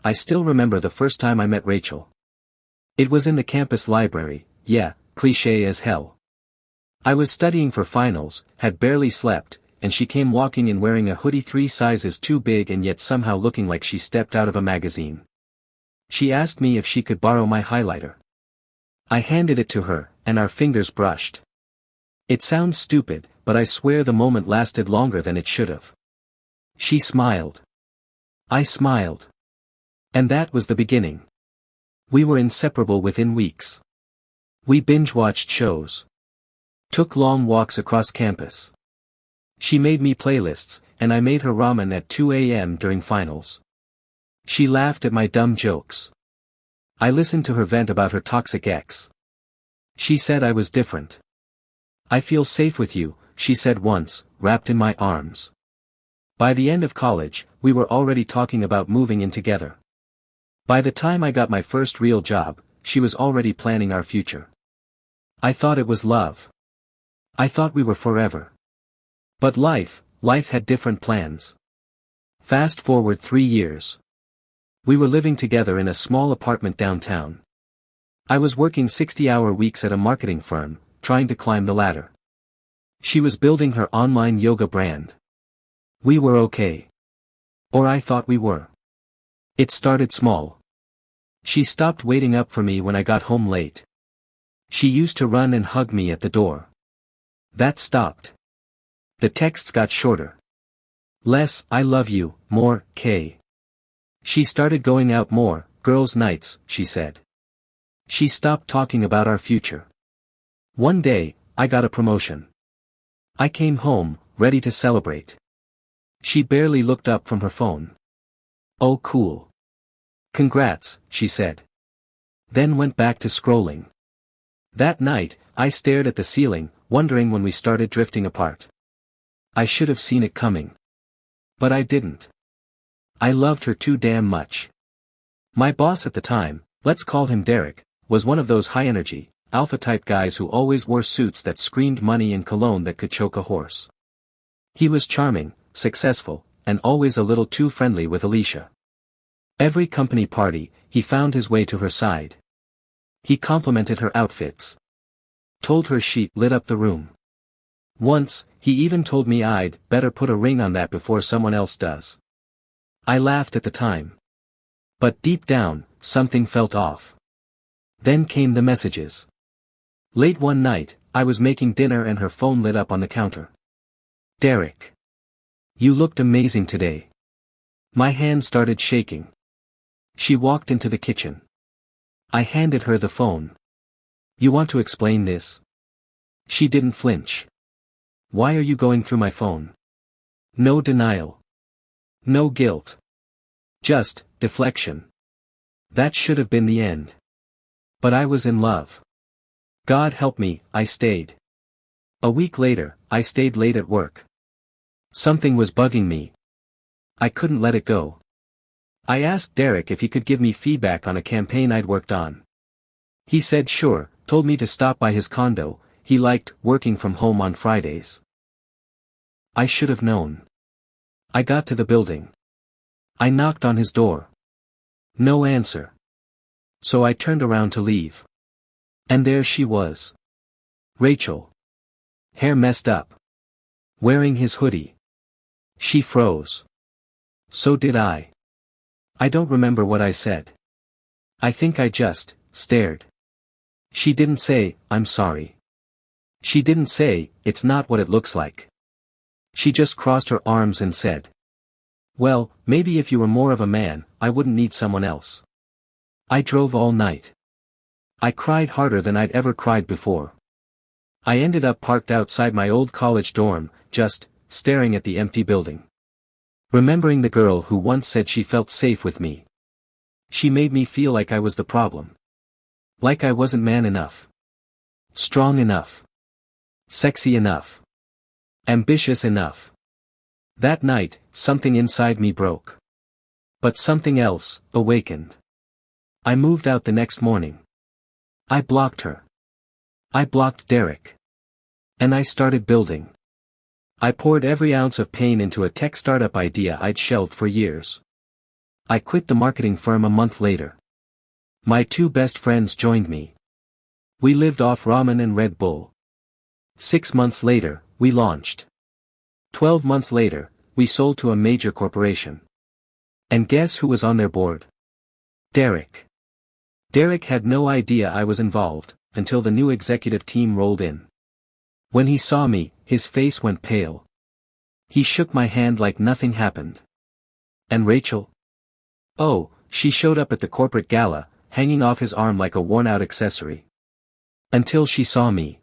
I still remember the first time I met Rachel. It was in the campus library, yeah, cliché as hell. I was studying for finals, had barely slept, and she came walking in wearing a hoodie 3 sizes too big and yet somehow looking like she stepped out of a magazine. She asked me if she could borrow my highlighter. I handed it to her, and our fingers brushed. It sounds stupid, but I swear the moment lasted longer than it should have. She smiled. I smiled. And that was the beginning. We were inseparable within weeks. We binge-watched shows. Took long walks across campus. She made me playlists, and I made her ramen at 2 a.m. during finals. She laughed at my dumb jokes. I listened to her vent about her toxic ex. She said I was different. I feel safe with you, she said once, wrapped in my arms. By the end of college, we were already talking about moving in together. By the time I got my first real job, she was already planning our future. I thought it was love. I thought we were forever. But life had different plans. Fast forward 3 years. We were living together in a small apartment downtown. I was working 60-hour weeks at a marketing firm, trying to climb the ladder. She was building her online yoga brand. We were okay. Or I thought we were. It started small. She stopped waiting up for me when I got home late. She used to run and hug me at the door. That stopped. The texts got shorter. Less, I love you, more, K. She started going out more, girls' nights, she said. She stopped talking about our future. One day, I got a promotion. I came home, ready to celebrate. She barely looked up from her phone. Oh cool. Congrats, she said. Then went back to scrolling. That night, I stared at the ceiling, wondering when we started drifting apart. I should have seen it coming. But I didn't. I loved her too damn much. My boss at the time, let's call him Derek, was one of those high-energy, alpha-type guys who always wore suits that screamed money and cologne that could choke a horse. He was charming, successful, and always a little too friendly with Alicia. Every company party, he found his way to her side. He complimented her outfits. Told her she lit up the room. Once, he even told me I'd better put a ring on that before someone else does. I laughed at the time. But deep down, something felt off. Then came the messages. Late one night, I was making dinner and her phone lit up on the counter. Derek. You looked amazing today. My hand started shaking. She walked into the kitchen. I handed her the phone. You want to explain this? She didn't flinch. Why are you going through my phone? No denial. No guilt. Just deflection. That should have been the end. But I was in love. God help me, I stayed. A week later, I stayed late at work. Something was bugging me. I couldn't let it go. I asked Derek if he could give me feedback on a campaign I'd worked on. He said sure, told me to stop by his condo. He liked working from home on Fridays. I should have known. I got to the building. I knocked on his door. No answer. So I turned around to leave. And there she was. Rachel. Hair messed up. Wearing his hoodie. She froze. So did I. I don't remember what I said. I think I just stared. She didn't say, I'm sorry. She didn't say, it's not what it looks like. She just crossed her arms and said, well, maybe if you were more of a man, I wouldn't need someone else. I drove all night. I cried harder than I'd ever cried before. I ended up parked outside my old college dorm, just staring at the empty building. Remembering the girl who once said she felt safe with me. She made me feel like I was the problem. Like I wasn't man enough. Strong enough. Sexy enough. Ambitious enough. That night, something inside me broke. But something else awakened. I moved out the next morning. I blocked her. I blocked Derek. And I started building. I poured every ounce of pain into a tech startup idea I'd shelved for years. I quit the marketing firm a month later. My two best friends joined me. We lived off ramen and Red Bull. 6 months later, we launched. 12 months later, we sold to a major corporation. And guess who was on their board? Derek. Derek had no idea I was involved, until the new executive team rolled in. When he saw me, his face went pale. He shook my hand like nothing happened. And Rachel? Oh, she showed up at the corporate gala, hanging off his arm like a worn-out accessory. Until she saw me.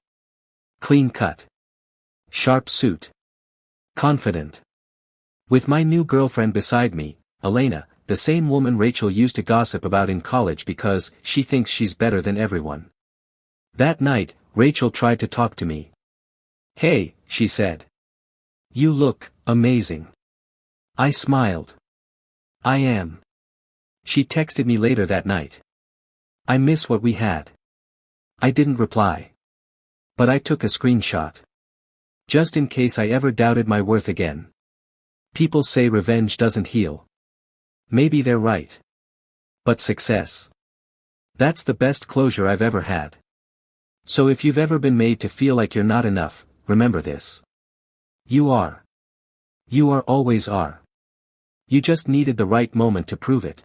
Clean cut. Sharp suit. Confident. With my new girlfriend beside me, Elena, the same woman Rachel used to gossip about in college because she thinks she's better than everyone. That night, Rachel tried to talk to me. "Hey," she said. "You look amazing." I smiled. "I am." She texted me later that night. "I miss what we had." I didn't reply. But I took a screenshot. Just in case I ever doubted my worth again. People say revenge doesn't heal. Maybe they're right. But success. That's the best closure I've ever had. So if you've ever been made to feel like you're not enough, remember this. You are. You always are. You just needed the right moment to prove it.